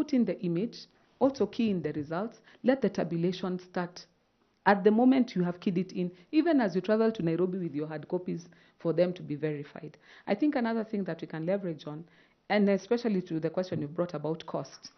put in the image, also key in the results, let the tabulation start. At the moment you have keyed it in, even as you travel to Nairobi with your hard copies for them to be verified. I think another thing that we can leverage on, and especially to the question you brought about cost,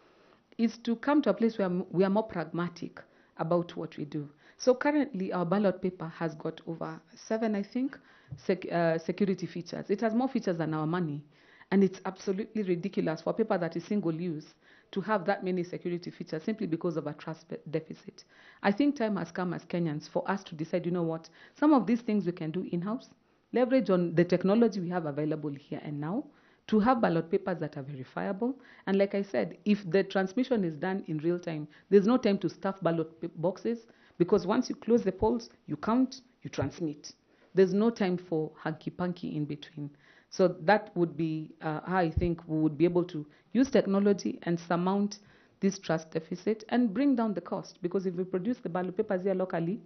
is to come to a place where we are more pragmatic about what we do. So currently our ballot paper has got over 7, I think, security features. It has more features than our money. And it's absolutely ridiculous for paper that is single use to have that many security features simply because of a trust deficit. I think time has come as Kenyans for us to decide, you know what, some of these things we can do in-house, leverage on the technology we have available here and now, to have ballot papers that are verifiable. And like I said, if the transmission is done in real time, there's no time to stuff ballot boxes, because once you close the polls, you count, you transmit. There's no time for hanky-panky in between. So that would be how I think we would be able to use technology and surmount this trust deficit and bring down the cost. Because if we produce the ballot papers here locally,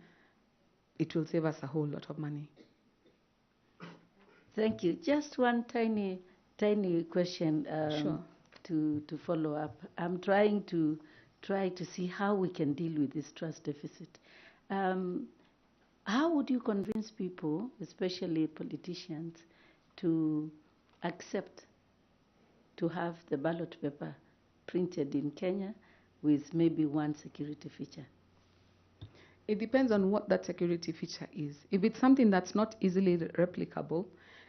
it will save us a whole lot of money. Thank you. Just one tiny question Sure. to follow up. I'm trying to see how we can deal with this trust deficit. How would you convince people, especially politicians, to accept to have the ballot paper printed in Kenya with maybe one security feature? It depends on what that security feature is. If it's something that's not easily replicable,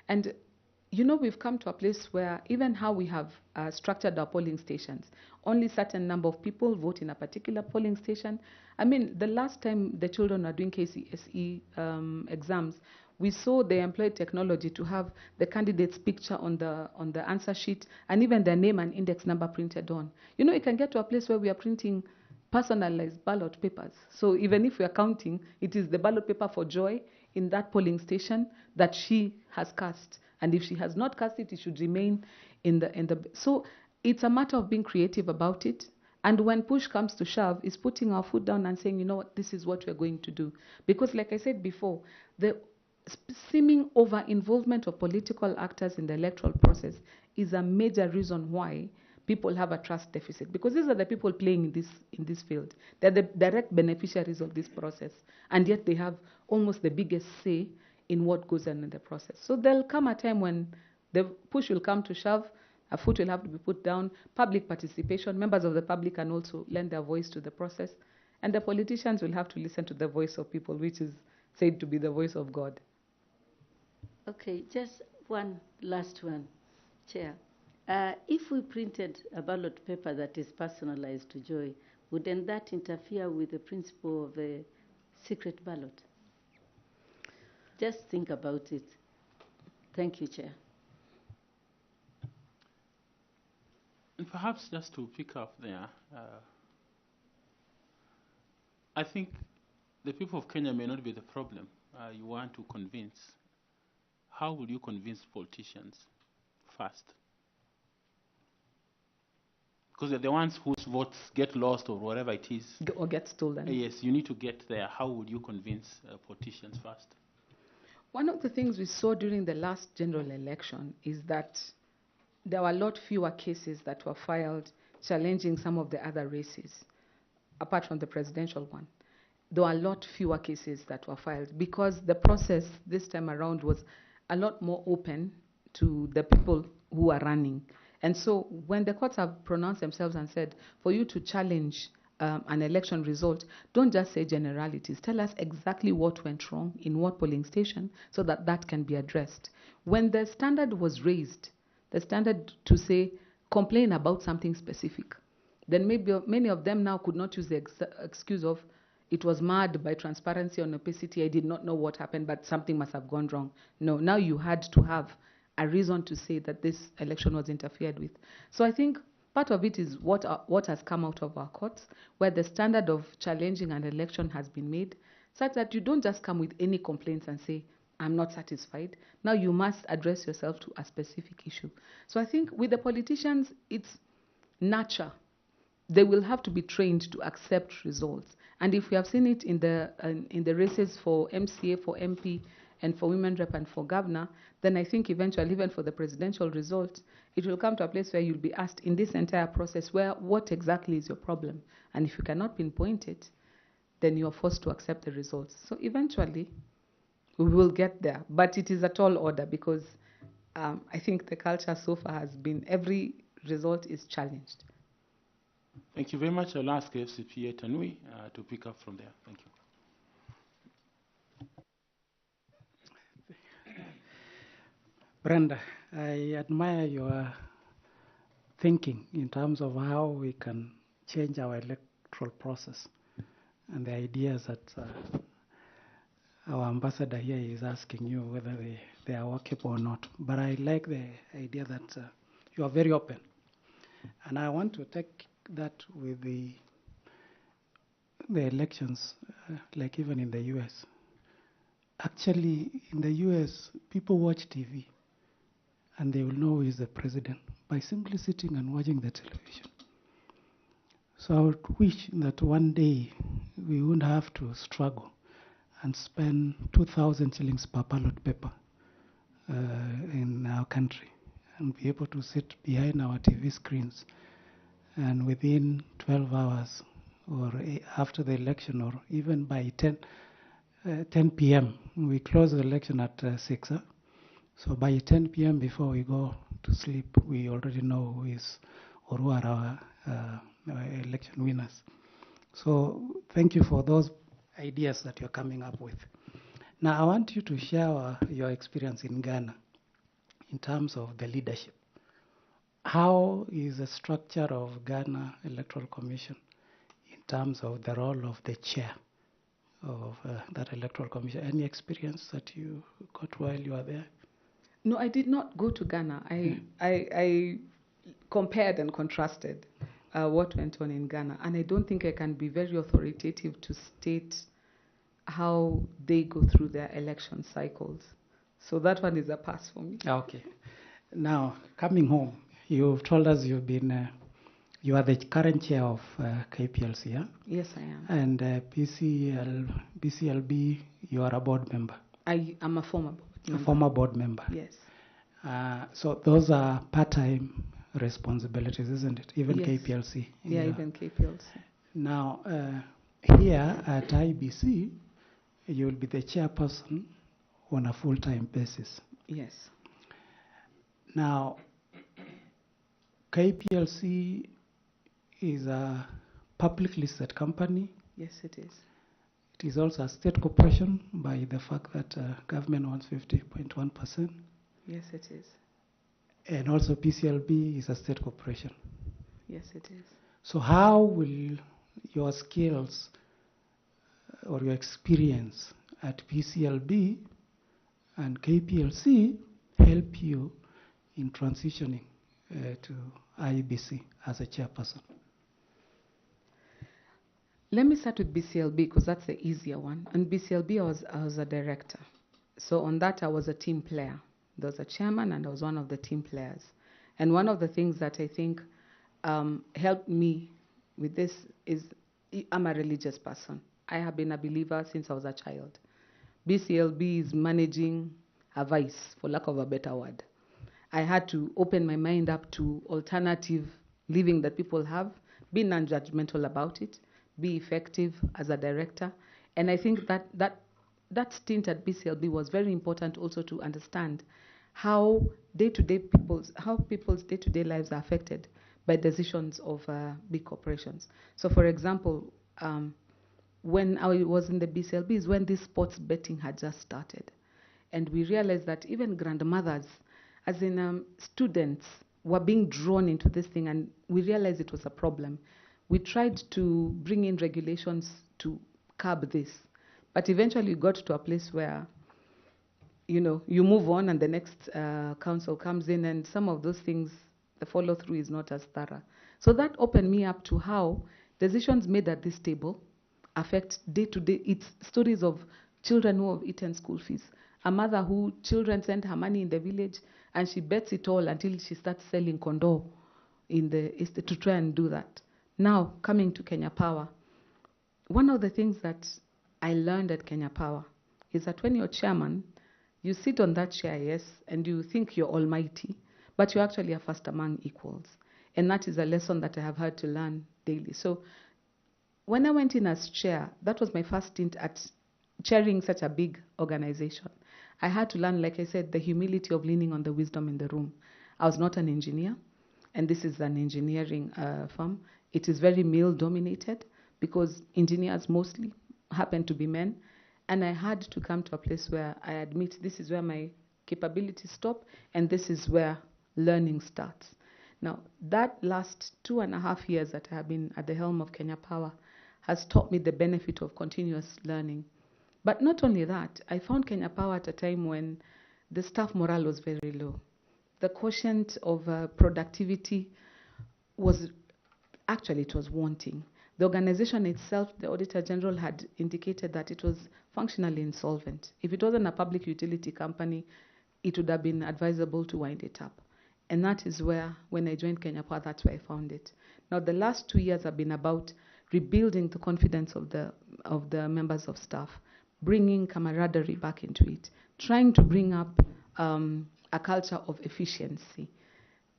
and you know, we've come to a place where even how we have structured our polling stations, only certain number of people vote in a particular polling station. I mean, the last time the children are doing KCSE exams, we saw they employed technology to have the candidate's picture on the answer sheet and even their name and index number printed on. You know, it can get to a place where we are printing personalized ballot papers. So even if we are counting, it is the ballot paper for Joy in that polling station that she has cast. And if she has not cast it, it should remain in the. So it's a matter of being creative about it. And when push comes to shove, is putting our foot down and saying, you know what, this is what we're going to do. Because like I said before, the seeming over-involvement of political actors in the electoral process is a major reason why people have a trust deficit, because these are the people playing in this field. They're the direct beneficiaries of this process, and yet they have almost the biggest say in what goes on in the process. So there'll come a time when the push will come to shove, a foot will have to be put down, public participation, members of the public can also lend their voice to the process, and the politicians will have to listen to the voice of people, which is said to be the voice of God. Okay, just one last one, Chair. If we printed a ballot paper that is personalized to Joy, wouldn't that interfere with the principle of a secret ballot? Just think about it. Thank you, Chair. And perhaps just to pick up there, I think the people of Kenya may not be the problem you want to convince. How would you convince politicians first? Because they're the ones whose votes get lost or whatever it is. Or get stolen. Yes, you need to get there. How would you convince politicians first? One of the things we saw during the last general election is that there were a lot fewer cases that were filed challenging some of the other races, apart from the presidential one. There were a lot fewer cases that were filed because the process this time around was a lot more open to the people who are running. And so when the courts have pronounced themselves and said, for you to challenge an election result, don't just say generalities. Tell us exactly what went wrong in what polling station so that that can be addressed. When the standard was raised, the standard to say, complain about something specific, then maybe many of them now could not use the excuse of, it was marred by transparency and opacity, I did not know what happened, but something must have gone wrong. No, now you had to have a reason to say that this election was interfered with. So I think part of it is what has come out of our courts, where the standard of challenging an election has been made, such that you don't just come with any complaints and say, I'm not satisfied. Now you must address yourself to a specific issue. So I think with the politicians, it's nurture. They will have to be trained to accept results. And if we have seen it in the races for MCA, for MP, and for women rep and for governor, then I think eventually, even for the presidential result, it will come to a place where you'll be asked in this entire process, what exactly is your problem? And if you cannot pinpoint it, then you're forced to accept the results. So eventually, we will get there. But it is a tall order because I think the culture so far has been every result is challenged. Thank you very much. I'll ask FCPA Tanui to pick up from there. Thank you. Brenda, I admire your thinking in terms of how we can change our electoral process and the ideas that our ambassador here is asking you whether they are workable or not. But I like the idea that you are very open. And I want to take that with the elections, like even in the US. Actually, in the US, people watch TV and they will know who is the president by simply sitting and watching the television. So I would wish that one day we wouldn't have to struggle and spend 2,000 shillings per ballot paper in our country and be able to sit behind our TV screens and within 12 hours or after the election or even by 10 p.m. we close the election at 6. So by 10 p.m. before we go to sleep, we already know who is or who are our election winners. So thank you for those ideas that you're coming up with. Now I want you to share your experience in Ghana in terms of the leadership. How is the structure of Ghana Electoral Commission in terms of the role of the chair of that Electoral Commission? Any experience that you got while you were there? No, I did not go to Ghana. I compared and contrasted what went on in Ghana, and I don't think I can be very authoritative to state how they go through their election cycles. So that one is a pass for me. Okay. Now, coming home, you've told us you've been, you are the current chair of KPLC, yeah? Yes, I am. And BCLB, you are a board member. I am a former board member. A former board member. Yes. So those are part-time responsibilities, isn't it? Even yes. KPLC. Yeah, even KPLC. Now, here at IBC, you will be the chairperson on a full-time basis. Yes. Now, KPLC is a public listed company. Yes, it is. It is also a state corporation by the fact that government owns 50.1%. Yes, it is. And also PCLB is a state corporation. Yes, it is. So how will your skills or your experience at PCLB and KPLC help you in transitioning to IEBC as a chairperson? Let me start with BCLB because that's the easier one. And BCLB, I was a director. So on that, I was a team player. There was a chairman and I was one of the team players. And one of the things that I think helped me with this is I'm a religious person. I have been a believer since I was a child. BCLB is managing a vice, for lack of a better word. I had to open my mind up to alternative living that people have, be non-judgmental about it, be effective as a director. And I think that stint at BCLB was very important also to understand how people's day-to-day lives are affected by decisions of big corporations. So for example, when I was in the BCLB is when this sports betting had just started. And we realized that even grandmothers, as in students, were being drawn into this thing, and we realized it was a problem. We tried to bring in regulations to curb this, but eventually we got to a place where, you move on and the next council comes in and some of those things, the follow-through is not as thorough. So that opened me up to how decisions made at this table affect day-to-day. It's stories of children who have eaten school fees. A mother who children send her money in the village and she bets it all until she starts selling condo in the estate to try and do that. Now, coming to Kenya Power, one of the things that I learned at Kenya Power is that when you're chairman, You sit on that chair, yes, and you think you're almighty, but you're actually a first among equals. And that is a lesson that I have had to learn daily. So when I went in as chair, that was my first stint at chairing such a big organization. I had to learn, like I said, the humility of leaning on the wisdom in the room. I was not an engineer, and this is an engineering firm. It is very male-dominated because engineers mostly happen to be men. And I had to come to a place where I admit this is where my capabilities stop, and this is where learning starts. Now, that last 2.5 years that I have been at the helm of Kenya Power has taught me the benefit of continuous learning. But not only that, I found Kenya Power at a time when the staff morale was very low. The quotient of productivity was actually, it was wanting. The organization itself, the Auditor General had indicated that it was functionally insolvent. If it wasn't a public utility company, it would have been advisable to wind it up. And that is where, when I joined Kenya Power, that's where I found it. Now, the last 2 years have been about rebuilding the confidence of the members of staff, bringing camaraderie back into it, trying to bring up a culture of efficiency.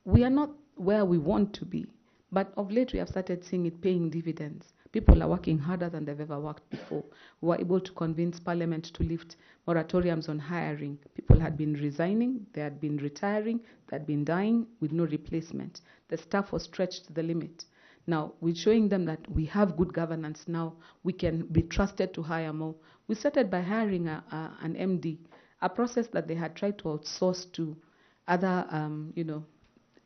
We are not where we want to be, but of late we have started seeing it paying dividends. People are working harder than they've ever worked before. We were able to convince Parliament to lift moratoriums on hiring. People had been resigning, they had been retiring, they had been dying with no replacement. The staff was stretched to the limit. Now, we're showing them that we have good governance now. We can be trusted to hire more. We started by hiring an MD, a process that they had tried to outsource to other,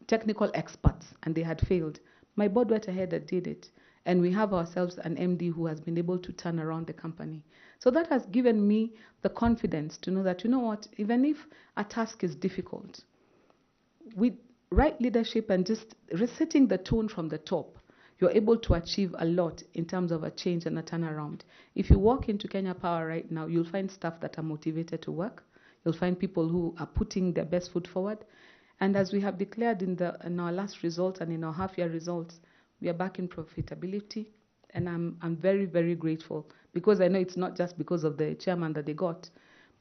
technical experts, and they had failed. My board went ahead and did it. And we have ourselves an MD who has been able to turn around the company. So that has given me the confidence to know that, you know what, even if a task is difficult, with right leadership and just resetting the tone from the top, you're able to achieve a lot in terms of a change and a turnaround. If you walk into Kenya Power right now, you'll find staff that are motivated to work. You'll find people who are putting their best foot forward. And as we have declared in our last results and in our half-year results, we are back in profitability. And I'm very, very grateful, because I know it's not just because of the chairman that they got,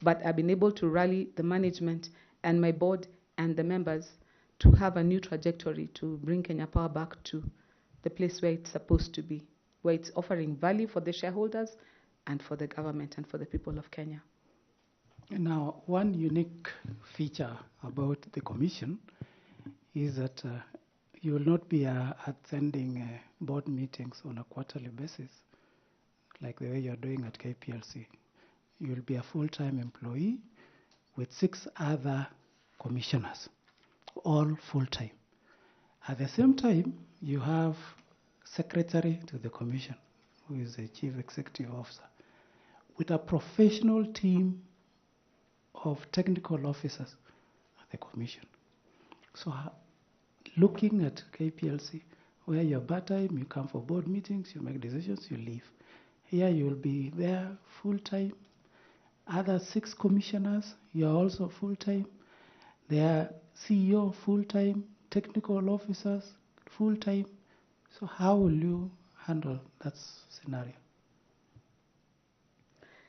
but I've been able to rally the management and my board and the members to have a new trajectory to bring Kenya Power back to the place where it's supposed to be, where it's offering value for the shareholders and for the government and for the people of Kenya. Now, one unique feature about the commission is that you will not be attending board meetings on a quarterly basis, like the way you're doing at KPLC. You will be a full-time employee with 6 other commissioners, all full-time. At the same time, you have secretary to the commission, who is the chief executive officer, with a professional team of technical officers at the commission. So looking at KPLC, where you're part-time, you come for board meetings, you make decisions, you leave. Here you'll be there full-time. Other 6 commissioners, you're also full-time. Their CEO full-time, technical officers full-time. So how will you handle that scenario?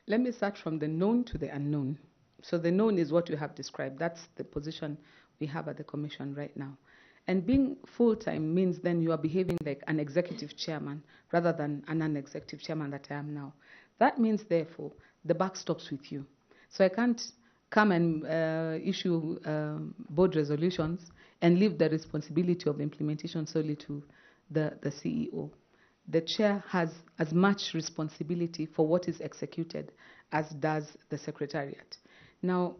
Let me start from the known to the unknown. So the known is what you have described. That's the position we have at the commission right now. And being full-time means then you are behaving like an executive chairman rather than a non-executive chairman that I am now. That means, therefore, the buck stops with you. So I can't come and issue board resolutions and leave the responsibility of the implementation solely to the CEO. The chair has as much responsibility for what is executed as does the secretariat. Now,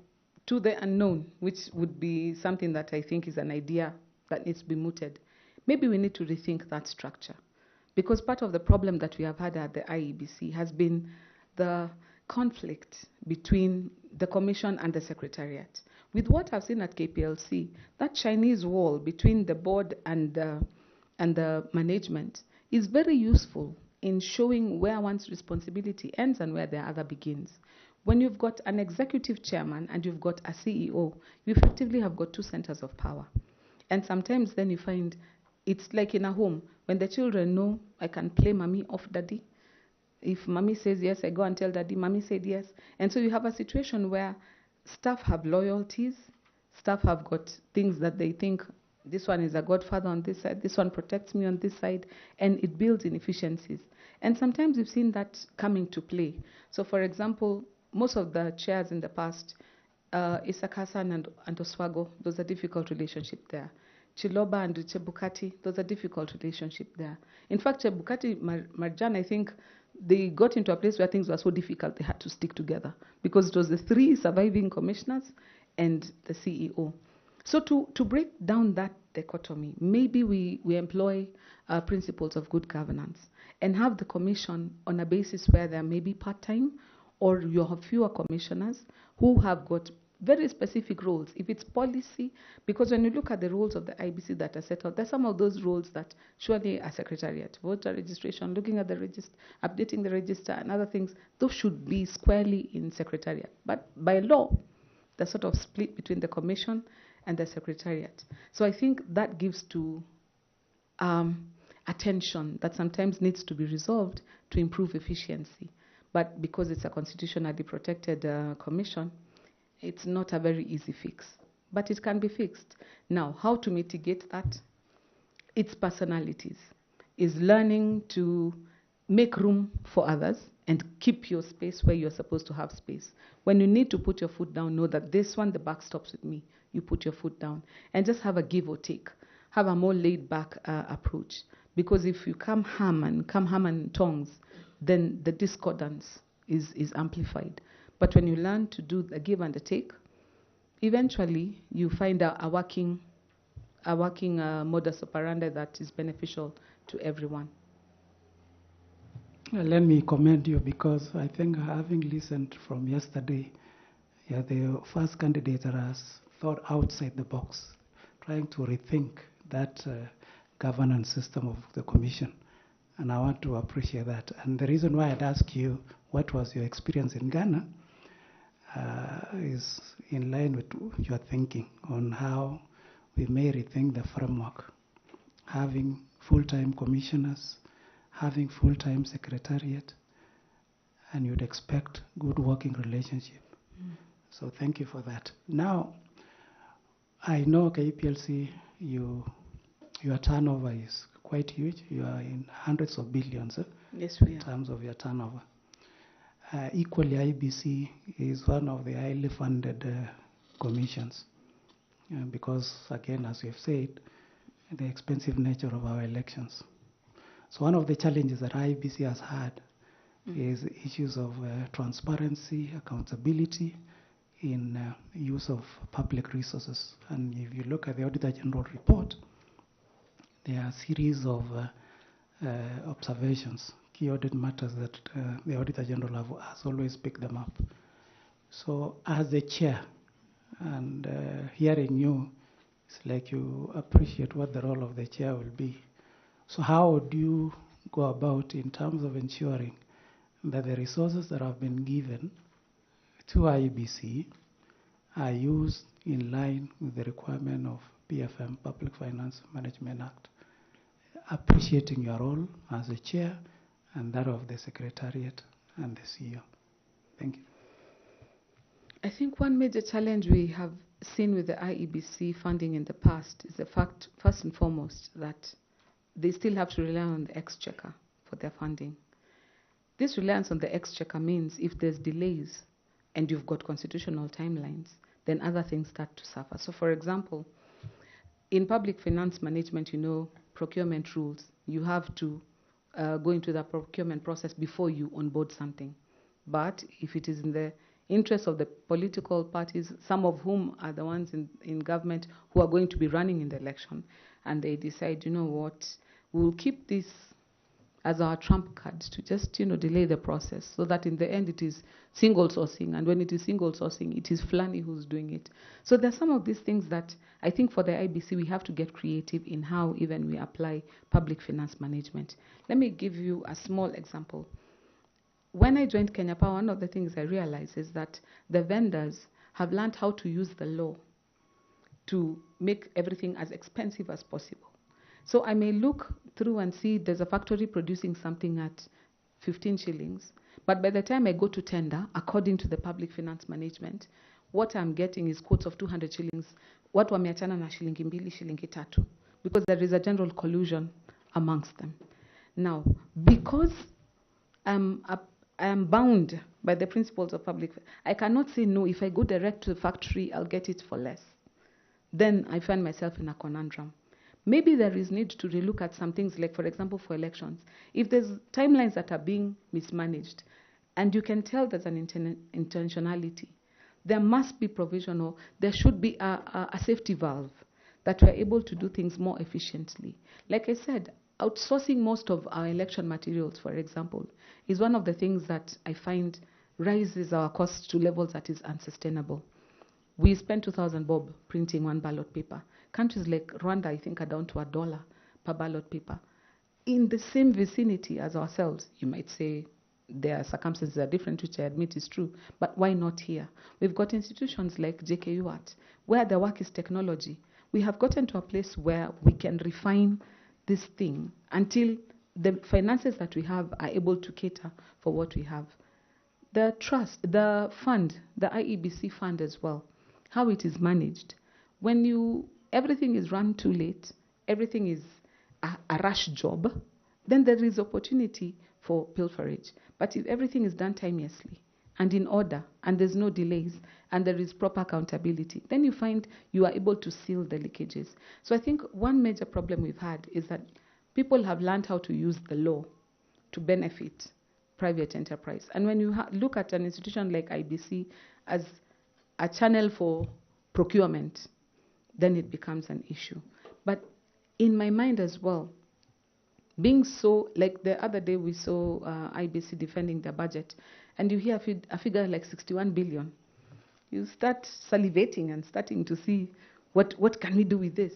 to the unknown, which would be something that I think is an idea that needs to be mooted, maybe we need to rethink that structure. Because part of the problem that we have had at the IEBC has been the conflict between the commission and the secretariat. With what I've seen at KPLC, that Chinese wall between the board and the management is very useful in showing where one's responsibility ends and where the other begins. When you've got an executive chairman and you've got a CEO, you effectively have got 2 centers of power. And sometimes then you find it's like in a home, when the children know, I can play mommy off daddy. If mommy says yes, I go and tell daddy, mommy said yes. And so you have a situation where staff have loyalties, staff have got things that they think this one is a godfather on this side, this one protects me on this side, and it builds inefficiencies. And sometimes we've seen that coming to play. So, for example, most of the chairs in the past, Isaac Hassan and Oswago, there's a difficult relationship there. Chiloba and Chebukati, there's a difficult relationship there. In fact, Chebukati, Marjan, I think they got into a place where things were so difficult they had to stick together because it was the 3 surviving commissioners and the CEO. So to break down that dichotomy, maybe we employ principles of good governance and have the commission on a basis where there may be part-time or you have fewer commissioners who have got very specific roles. If it's policy, because when you look at the roles of the IBC that are set out, there's some of those roles that surely a secretariat, voter registration, looking at the register, updating the register and other things, those should be squarely in secretariat. But by law, they're sort of split between the commission and the secretariat. So I think that gives to attention that sometimes needs to be resolved to improve efficiency. But because it's a constitutionally protected commission, it's not a very easy fix. But it can be fixed. Now, how to mitigate that? It's personalities. Is learning to make room for others and keep your space where you're supposed to have space. When you need to put your foot down, know that this one, the buck stops with me. You put your foot down. And just have a give or take. Have a more laid-back approach. Because if you come ham and tongs, then the discordance is amplified. But when you learn to do the give and the take, eventually you find a working modus operandi that is beneficial to everyone. Let me commend you because I think having listened from yesterday, the first candidate has thought outside the box, trying to rethink that governance system of the commission. And I want to appreciate that. And the reason why I'd ask you what was your experience in Ghana is in line with your thinking on how we may rethink the framework, having full-time commissioners, having full-time secretariat, and you'd expect good working relationship. So thank you for that. Now, I know KPLC, your turnover is quite huge. You are in hundreds of billions Yes, we are. in terms of your turnover. Equally, IBC is one of the highly funded commissions because, again, as we've said, the expensive nature of our elections. So one of the challenges that IBC has had is issues of transparency, accountability in use of public resources. And if you look at the Auditor General report, there are a series of observations, key audit matters that the Auditor General has always picked them up. So as the chair, and hearing you, it's like you appreciate what the role of the chair will be. So how would you go about in terms of ensuring that the resources that have been given to IEBC are used in line with the requirement of PFM, Public Finance Management Act, appreciating your role as a chair and that of the Secretariat and the CEO? Thank you. I think one major challenge we have seen with the IEBC funding in the past is the fact, first and foremost, that they still have to rely on the exchequer for their funding. This reliance on the exchequer means if there's delays and you've got constitutional timelines, then other things start to suffer. So, for example, in public finance management, procurement rules, you have to go into the procurement process before you onboard something. But if it is in the interest of the political parties, some of whom are the ones in government who are going to be running in the election, and they decide, we'll keep this as our trump card to just, delay the process so that in the end it is single sourcing. And when it is single sourcing, it is Flani who's doing it. So there's some of these things that I think for the IBC, we have to get creative in how even we apply public finance management. Let me give you a small example. When I joined Kenya Power, one of the things I realized is that the vendors have learned how to use the law to make everything as expensive as possible. So I may look through and see there's a factory producing something at 15 shillings, but by the time I go to tender, according to the public finance management, what I'm getting is quotes of 200 shillings. Watu wameachana na shilingi mbili, shilingi tatu. Because there is a general collusion amongst them. Now, because I am bound by the principles of public, I cannot say no. If I go direct to the factory, I'll get it for less. Then I find myself in a conundrum. Maybe there is need to relook at some things, like, for example, for elections. If there's timelines that are being mismanaged, and you can tell there's an intentionality, there must be provision, or there should be a safety valve that we're able to do things more efficiently. Like I said, outsourcing most of our election materials, for example, is one of the things that I find rises our costs to levels that is unsustainable. We spend 2,000 bob printing one ballot paper. Countries like Rwanda, I think, are down to $1 per ballot paper. In the same vicinity as ourselves, you might say their circumstances are different, which I admit is true, but why not here? We've got institutions like JKUAT, where the work is technology. We have gotten to a place where we can refine this thing until the finances that we have are able to cater for what we have. The trust, the fund, the IEBC fund as well, how it is managed. When everything is run too late, everything is a rush job, then there is opportunity for pilferage. But if everything is done timeously and in order, and there's no delays, and there is proper accountability, then you find you are able to seal the leakages. So I think one major problem we've had is that people have learned how to use the law to benefit private enterprise. And when you look at an institution like IBC as a channel for procurement, then it becomes an issue. But in my mind as well, being so, like the other day we saw IBC defending their budget, and you hear a figure like 61 billion. You start salivating and starting to see what can we do with this.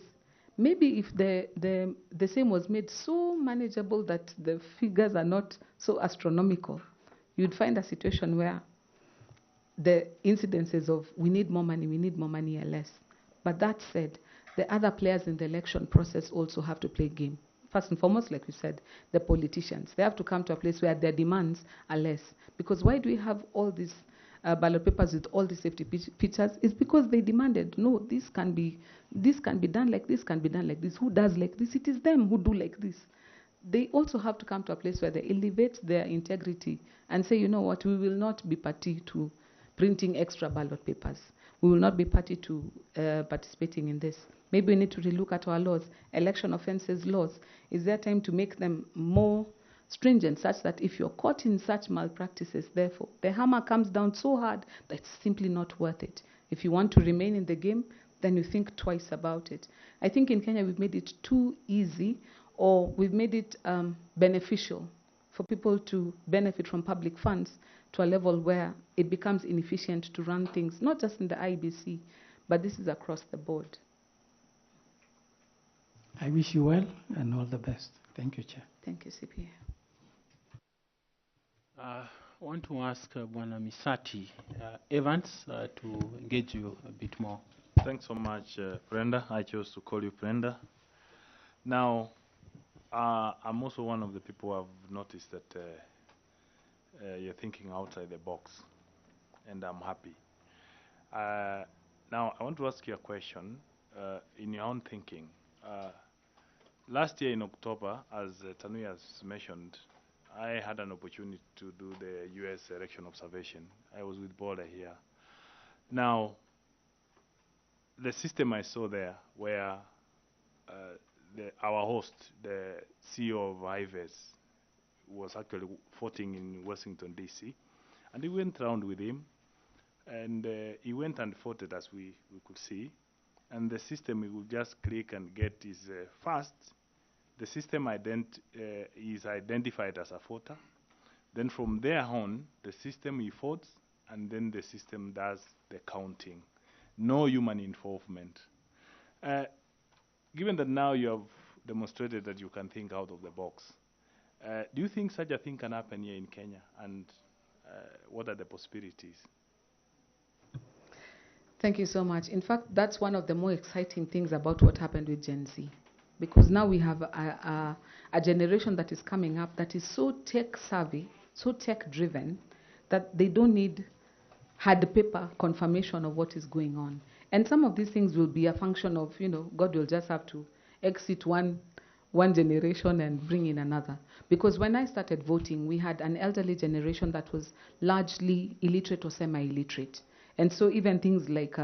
Maybe if the same was made so manageable that the figures are not so astronomical, you'd find a situation where the incidences of we need more money are less. But that said, the other players in the election process also have to play game. First and foremost, like we said, the politicians. They have to come to a place where their demands are less. Because why do we have all these ballot papers with all the safety features? It's because they demanded, no, this can be done like this, can be done like this. Who does like this? It is them who do like this. They also have to come to a place where they elevate their integrity and say, you know what, we will not be party to printing extra ballot papers. We will not be party to participating in this. Maybe we need to relook at our laws, election offences laws. Is there time to make them more stringent, such that if you're caught in such malpractices, therefore, the hammer comes down so hard that it's simply not worth it. If you want to remain in the game, then you think twice about it. I think in Kenya we've made it too easy, or we've made it beneficial for people to benefit from public funds to a level where it becomes inefficient to run things, not just in the IBC, but this is across the board. I wish you well and all the best. Thank you, Chair. Thank you, CPA. I want to ask Bwana Misati Evans to engage you a bit more. Thanks so much, Brenda. I chose to call you Brenda. Now, I'm also one of the people who have noticed that you're thinking outside the box, and I'm happy. Now, I want to ask you a question in your own thinking. Last year in October, as Tanui has mentioned, I had an opportunity to do the U.S. election observation. I was with Border here. Now, the system I saw there, where our host, the CEO of IVES, was actually voting in Washington, D.C., and we went around with him, and he went and voted, as we could see. And the system, he would just click and get his first. The system is identified as a voter. Then from there on, the system he votes, and then the system does the counting. No human involvement. Given that now you have demonstrated that you can think out of the box, do you think such a thing can happen here in Kenya? And what are the possibilities? Thank you so much. In fact, that's one of the more exciting things about what happened with Gen Z. Because now we have a generation that is coming up that is so tech savvy, so tech driven, that they don't need hard paper confirmation of what is going on. And some of these things will be a function of, God will just have to exit one generation and bring in another. Because when I started voting, we had an elderly generation that was largely illiterate or semi-illiterate. And so even things like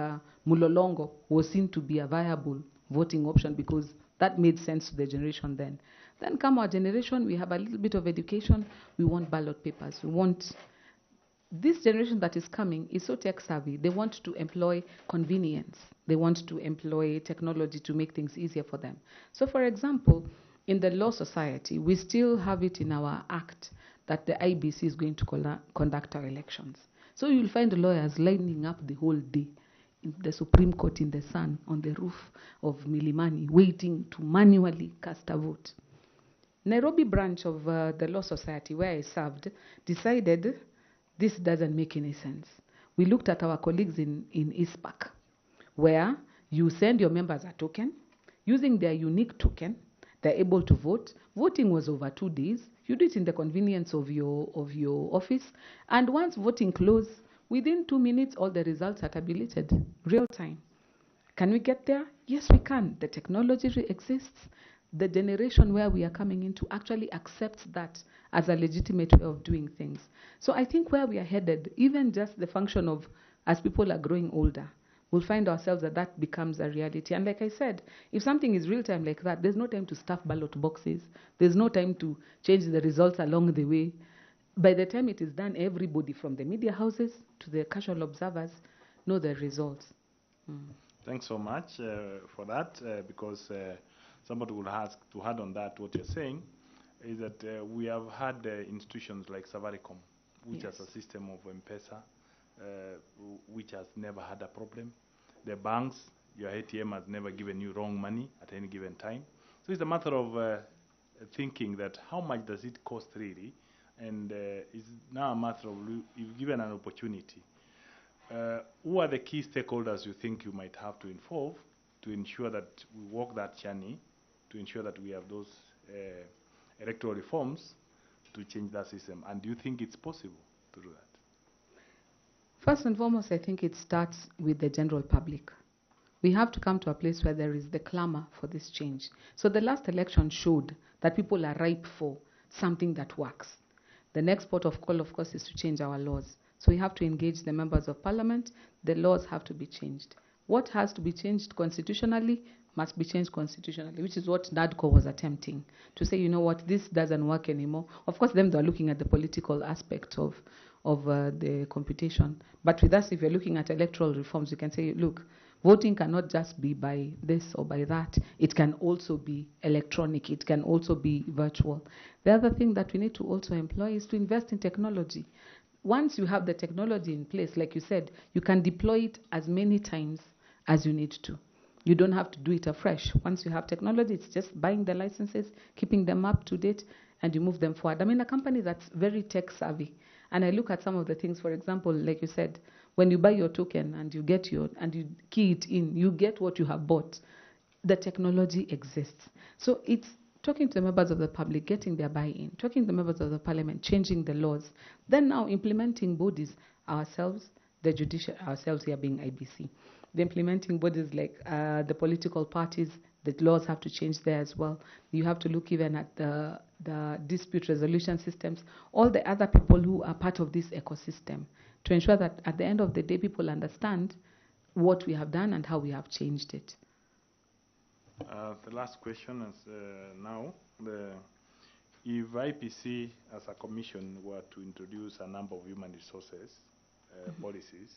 Mulolongo was seen to be a viable voting option because that made sense to the generation then. Then come our generation, we have a little bit of education, we want ballot papers. We want this generation that is coming is so tech savvy. They want to employ convenience. They want to employ technology to make things easier for them. So for example, in the Law Society, we still have it in our act that the IBC is going to conduct our elections. So you'll find the lawyers lining up the whole day in the Supreme Court in the sun on the roof of Milimani, waiting to manually cast a vote. Nairobi branch of the Law Society, where I served, decided this doesn't make any sense. We looked at our colleagues in ISPAC, where you send your members a token. Using their unique token, they're able to vote. Voting was over 2 days. You do it in the convenience of your office. And once voting closed, within 2 minutes, all the results are tabulated, real time. Can we get there? Yes, we can. The technology exists. The generation where we are coming into actually accepts that as a legitimate way of doing things. So I think where we are headed, even just the function of as people are growing older, we'll find ourselves that becomes a reality. And like I said, if something is real time like that, there's no time to stuff ballot boxes. There's no time to change the results along the way. By the time it is done, everybody from the media houses to the casual observers know the results. Thanks so much for that, because somebody will ask to add on that what you're saying, is that we have had institutions like Safaricom, which has a system of M-Pesa, which has never had a problem. The banks, your ATM has never given you wrong money at any given time. So it's a matter of thinking that how much does it cost really, and it's now a matter of if given an opportunity. Who are the key stakeholders you think you might have to involve to ensure that we walk that journey, to ensure that we have those electoral reforms to change that system? And do you think it's possible to do that? First and foremost, I think it starts with the general public. We have to come to a place where there is the clamor for this change. So the last election showed that people are ripe for something that works. The next port of call, of course, is to change our laws. So we have to engage the members of parliament. The laws have to be changed. What has to be changed constitutionally must be changed constitutionally, which is what NADCO was attempting to say, you know what, this doesn't work anymore. Of course, them they're looking at the political aspect of the computation. But with us, if you're looking at electoral reforms, you can say, look, voting cannot just be by this or by that. It can also be electronic. It can also be virtual. The other thing that we need to also employ is to invest in technology. Once you have the technology in place, like you said, you can deploy it as many times as you need to. You don't have to do it afresh. Once you have technology, it's just buying the licenses, keeping them up to date, and you move them forward. I mean, a company that's very tech savvy. And I look at some of the things, for example, like you said, when you buy your token and you get and you key it in, you get what you have bought. The technology exists. So it's talking to the members of the public, getting their buy-in, talking to the members of the parliament, changing the laws, then now implementing bodies, ourselves, the judicial, ourselves here being IBC, the implementing bodies like the political parties, the laws have to change there as well. You have to look even at the dispute resolution systems, all the other people who are part of this ecosystem, to ensure that at the end of the day, people understand what we have done and how we have changed it. The last question is now, if IPC as a commission were to introduce a number of human resources policies,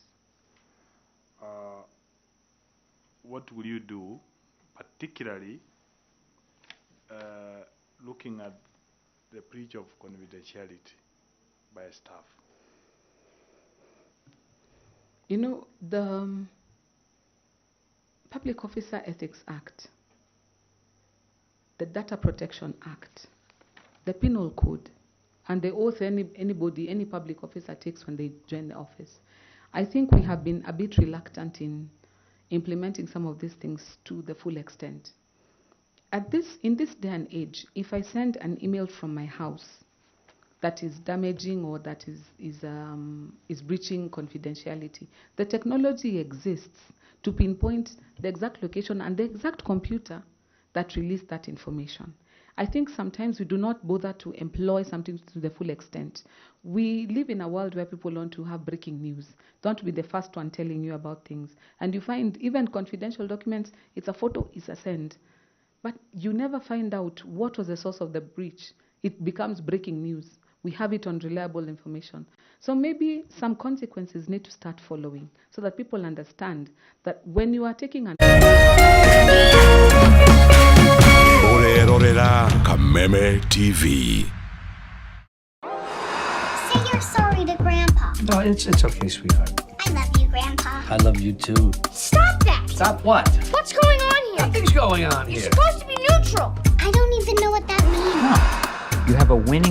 what will you do, particularly looking at the breach of confidentiality by staff? You know, the Public Officer Ethics Act, the Data Protection Act, the Penal Code, and the oath any public officer takes when they join the office. I think we have been a bit reluctant in implementing some of these things to the full extent. In this day and age, if I send an email from my house that is damaging or that is breaching confidentiality. The technology exists to pinpoint the exact location and the exact computer that released that information. I think sometimes we do not bother to employ something to the full extent. We live in a world where people want to have breaking news. They want to be the first one telling you about things. And you find even confidential documents, it's a photo, it's a send. But you never find out what was the source of the breach. It becomes breaking news. We have it on reliable information. So maybe some consequences need to start following so that people understand that when you are taking an... Kameme TV. Say you're sorry to Grandpa. No, it's okay, sweetheart. I love you, Grandpa. I love you too. Stop that! Stop what? What's going on here? Nothing's going on You're here. supposed to be neutral. I don't even know what that means. You have a winning